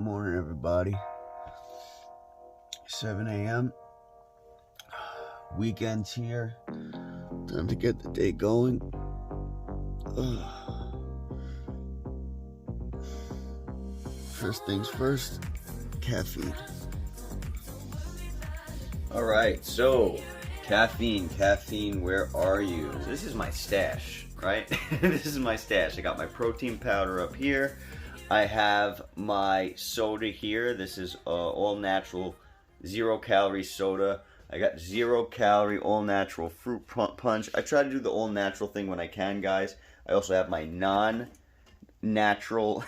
Morning, everybody. 7 a.m. Weekend's here. Time to get the day going. First things first, caffeine. All right, so caffeine, where are you? So this is my stash, right? This is my stash. I got my protein powder up here. I have my soda here. This is all natural, 0-calorie soda. I got 0-calorie, all natural fruit punch. I try to do the all natural thing when I can, guys. I also have my non-natural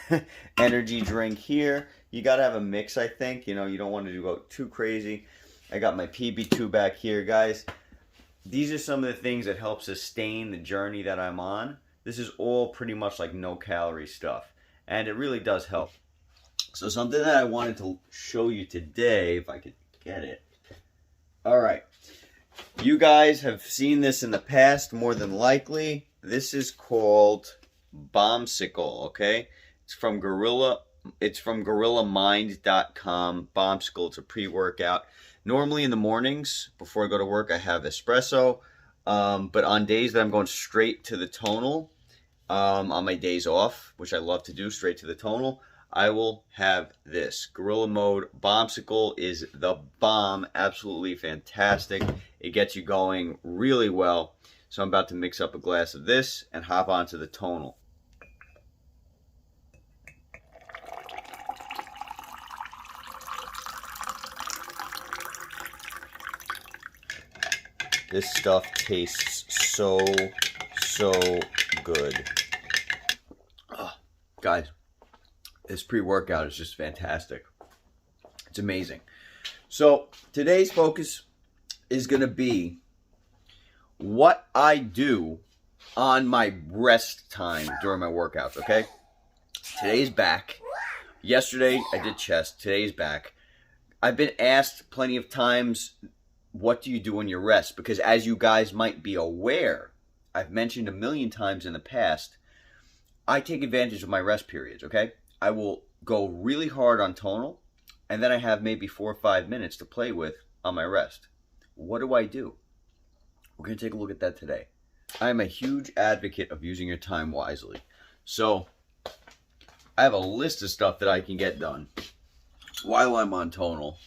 energy drink here. You gotta have a mix, I think. You know, you don't want to go too crazy. I got my PB2 back here, guys. These are some of the things that help sustain the journey that I'm on. This is all pretty much like no-calorie stuff. And it really does help. So something that I wanted to show you today, if I could get it. All right. You guys have seen this in the past, more than likely. This is called Bombsicle, okay? It's from GorillaMind.com. Bombsicle, it's a pre-workout. Normally in the mornings, before I go to work, I have espresso. But on days that I'm going straight to the tonal, on my days off, which I love to do, straight to the tonal, I will have this. Gorilla Mode Bombsicle is the bomb. Absolutely fantastic. It gets you going really well. So I'm about to mix up a glass of this and hop onto the tonal. This stuff tastes so good. Oh, guys, this pre-workout is just fantastic. It's amazing. So today's focus is going to be what I do on my rest time during my workouts, okay? Today's back. Yesterday I did chest. Today's back. I've been asked plenty of times, what do you do on your rest? Because as you guys might be aware, I've mentioned a million times in the past, I take advantage of my rest periods, okay? I will go really hard on tonal, and then I have maybe 4 or 5 minutes to play with on my rest. What do I do? We're going to take a look at that today. I am a huge advocate of using your time wisely. So, I have a list of stuff that I can get done while I'm on tonal.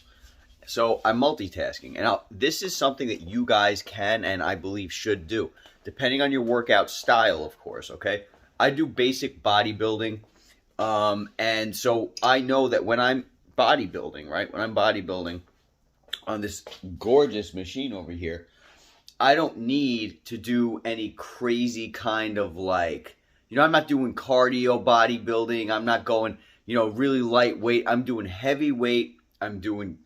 So, I'm multitasking. And now, this is something that you guys can and I believe should do, depending on your workout style, of course, okay? I do basic bodybuilding, and so I know that when I'm bodybuilding, right? When I'm bodybuilding on this gorgeous machine over here, I don't need to do any crazy kind of like, I'm not doing cardio bodybuilding. I'm not going, really lightweight. I'm doing heavy weight. I'm doing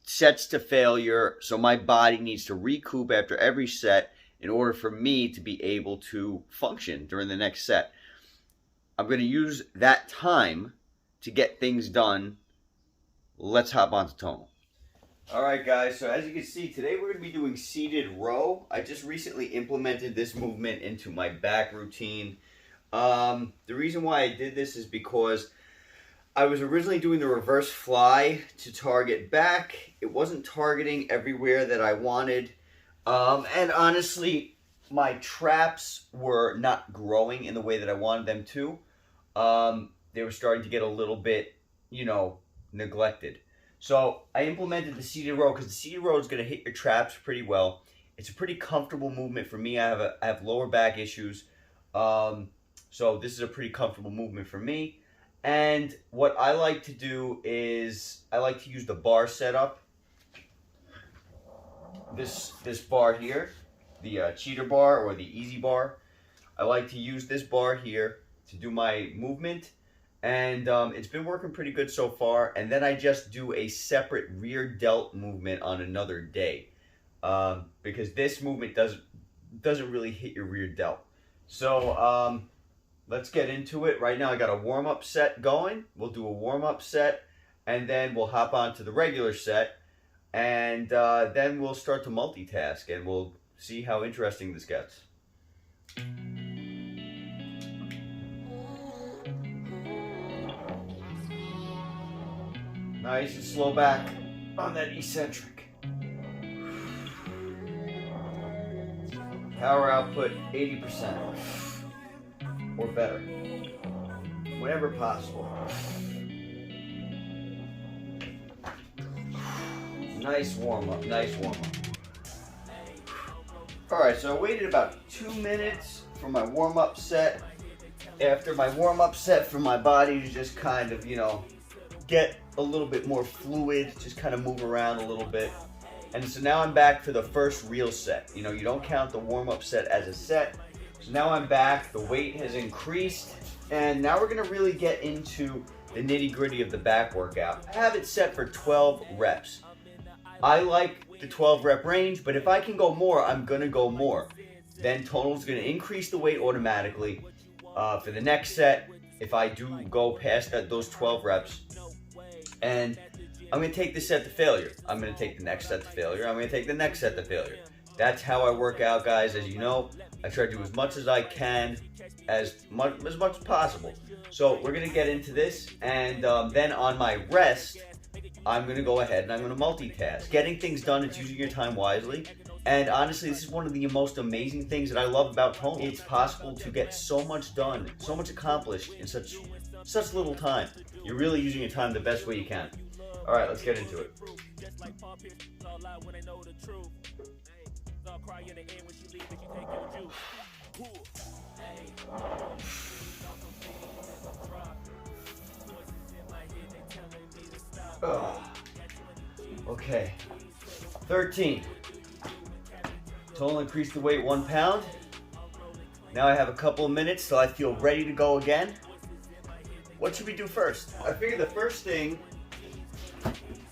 sets to failure. So my body needs to recoup after every set in order for me to be able to function during the next set. I'm going to use that time to get things done. Let's hop on to tonal. All right, guys, so as you can see, today we're going to be doing seated row. I just recently implemented this movement into my back routine. The reason why I did this is because I was originally doing the reverse fly to target back. It wasn't targeting everywhere that I wanted. And honestly, my traps were not growing in the way that I wanted them to. They were starting to get a little bit, neglected. So I implemented the seated row because the seated row is going to hit your traps pretty well. It's a pretty comfortable movement for me. I have lower back issues. So this is a pretty comfortable movement for me. And what I like to do is I like to use the bar setup. This bar here, the cheater bar or the easy bar. I like to use this bar here to do my movement, and it's been working pretty good so far. And then I just do a separate rear delt movement on another day, because this movement doesn't really hit your rear delt. So let's get into it. Right now I got a warm-up set going. We'll do a warm-up set, and then we'll hop on to the regular set. And then we'll start to multitask, and we'll see how interesting this gets. Nice and slow back on that eccentric. Power output 80% or better, whenever possible. Nice warm up, nice warm up. All right, so I waited about 2 minutes for my warm up set. After my warm up set, for my body to just kind of, get a little bit more fluid, just kind of move around a little bit. And so now I'm back for the first real set. You don't count the warm up set as a set. So now I'm back, the weight has increased, and now we're gonna really get into the nitty gritty of the back workout. I have it set for 12 reps. I like the 12 rep range, but if I can go more, I'm gonna go more. Then Tonal's gonna increase the weight automatically. For the next set, if I do go past those 12 reps, and I'm gonna take this set to failure. I'm gonna take the next set to failure. I'm gonna take the next set to failure. That's how I work out, guys. As you know, I try to do as much as I can, as much as possible. So we're gonna get into this, and then on my rest, I'm gonna go ahead and I'm gonna multitask. Getting things done, it's using your time wisely. And honestly, this is one of the most amazing things that I love about Tonal. It's possible to get so much done, so much accomplished in such little time. You're really using your time the best way you can. All right, let's get into it. Okay, 13. Tonal increased the weight 1 pound. Now I have a couple of minutes till I feel ready to go again. What should we do first? I figured the first thing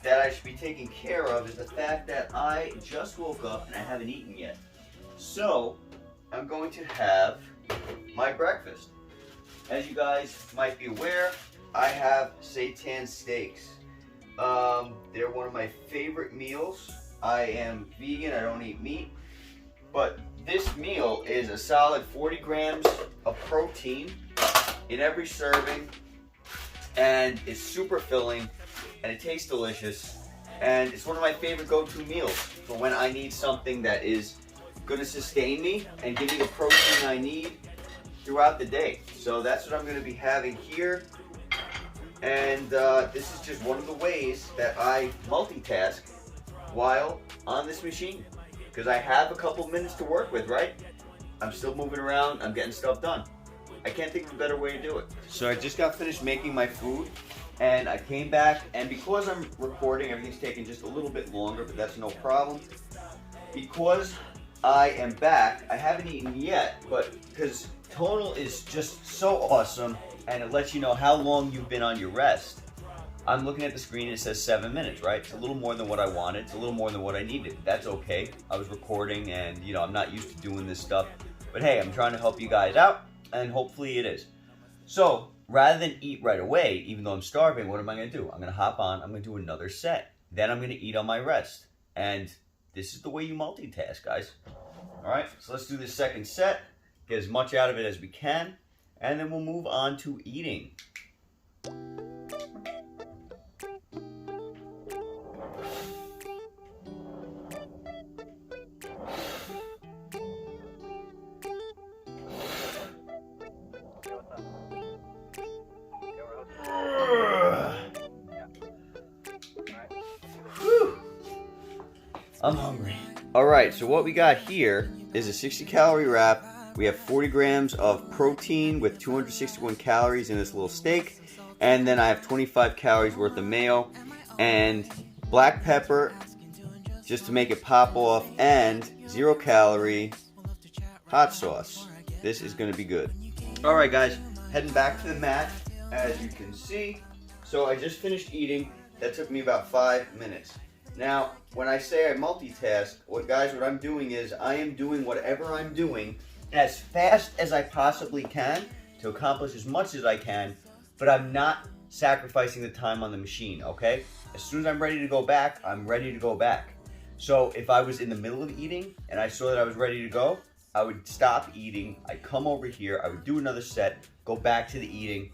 that I should be taking care of is the fact that I just woke up and I haven't eaten yet. So I'm going to have my breakfast. As you guys might be aware, I have seitan steaks. They're one of my favorite meals. I am vegan, I don't eat meat. But this meal is a solid 40 grams of protein in every serving, and it's super filling, and it tastes delicious, and it's one of my favorite go-to meals for when I need something that is going to sustain me and give me the protein I need throughout the day. So that's what I'm going to be having here, and this is just one of the ways that I multitask while on this machine. Because I have a couple minutes to work with, right? I'm still moving around, I'm getting stuff done. I can't think of a better way to do it. So I just got finished making my food, and I came back, and because I'm recording, everything's taking just a little bit longer, but that's no problem. Because I am back, I haven't eaten yet, but because Tonal is just so awesome, and it lets you know how long you've been on your rest. I'm looking at the screen and it says 7 minutes, right? It's a little more than what I wanted. It's a little more than what I needed. That's okay. I was recording and, I'm not used to doing this stuff. But hey, I'm trying to help you guys out, and hopefully it is. So, rather than eat right away, even though I'm starving, what am I going to do? I'm going to hop on. I'm going to do another set. Then I'm going to eat on my rest. And this is the way you multitask, guys. All right, so let's do this second set. Get as much out of it as we can. And then we'll move on to eating. I'm hungry. All right, so what we got here is a 60 calorie wrap. We have 40 grams of protein with 261 calories in this little steak. And then I have 25 calories worth of mayo and black pepper just to make it pop off, and 0 calorie hot sauce. This is gonna be good. All right, guys, heading back to the mat, as you can see. So I just finished eating. That took me about 5 minutes. Now, when I say I multitask, what I'm doing is I am doing whatever I'm doing as fast as I possibly can to accomplish as much as I can, but I'm not sacrificing the time on the machine, okay? As soon as I'm ready to go back, I'm ready to go back. So if I was in the middle of eating and I saw that I was ready to go, I would stop eating, I'd come over here, I would do another set, go back to the eating,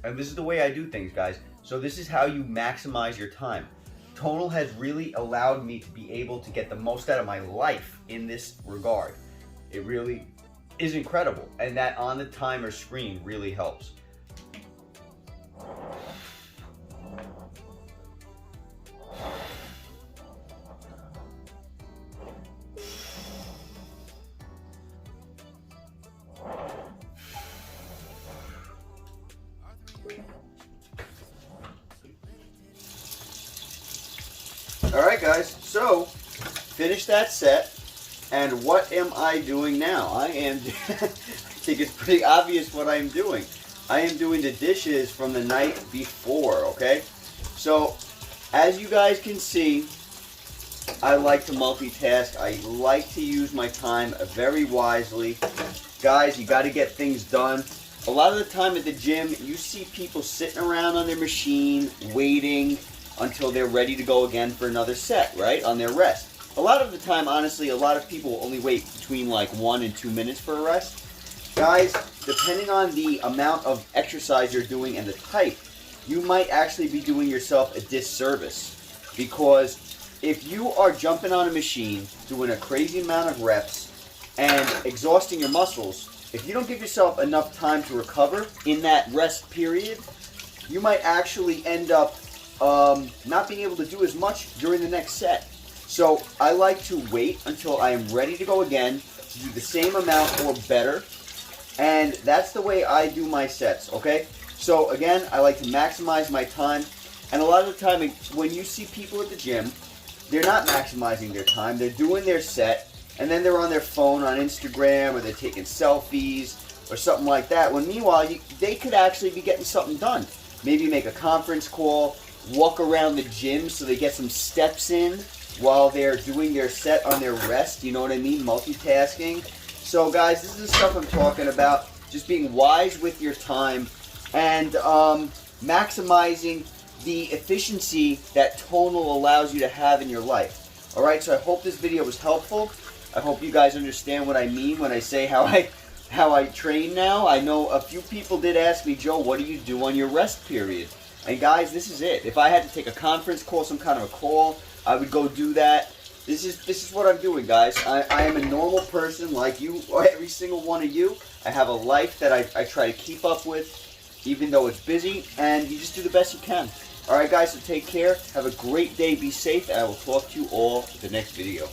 And this is the way I do things, guys. So this is how you maximize your time. Tonal has really allowed me to be able to get the most out of my life in this regard. It really is incredible. And that on the timer screen really helps. Alright guys, so finish that set, and what am I doing now? I think it's pretty obvious what I'm doing. I am doing the dishes from the night before, okay? So, as you guys can see, I like to multitask. I like to use my time very wisely. Guys, you got to get things done. A lot of the time at the gym, you see people sitting around on their machine, waiting until they're ready to go again for another set, right, on their rest. A lot of the time, honestly, a lot of people only wait between like 1 and 2 minutes for a rest. Guys, depending on the amount of exercise you're doing and the type, you might actually be doing yourself a disservice. Because if you are jumping on a machine, doing a crazy amount of reps, and exhausting your muscles, if you don't give yourself enough time to recover in that rest period, you might actually end up not being able to do as much during the next set. So I like to wait until I am ready to go again, to do the same amount or better, and that's the way I do my sets, okay? So again, I like to maximize my time, and a lot of the time when you see people at the gym, they're not maximizing their time, they're doing their set, and then they're on their phone on Instagram, or they're taking selfies, or something like that, when meanwhile, they could actually be getting something done. Maybe make a conference call, walk around the gym so they get some steps in while they're doing their set on their rest, you know what I mean, multitasking. So guys, this is the stuff I'm talking about, just being wise with your time and maximizing the efficiency that Tonal allows you to have in your life. Alright, so I hope this video was helpful. I hope you guys understand what I mean when I say how I train now. I know a few people did ask me, Joe, what do you do on your rest period? And guys, this is it. If I had to take a conference call, some kind of a call, I would go do that. This is what I'm doing, guys. I am a normal person like you, or every single one of you. I have a life that I try to keep up with, even though it's busy, and you just do the best you can. Alright guys, so take care. Have a great day. Be safe, and I will talk to you all in the next video.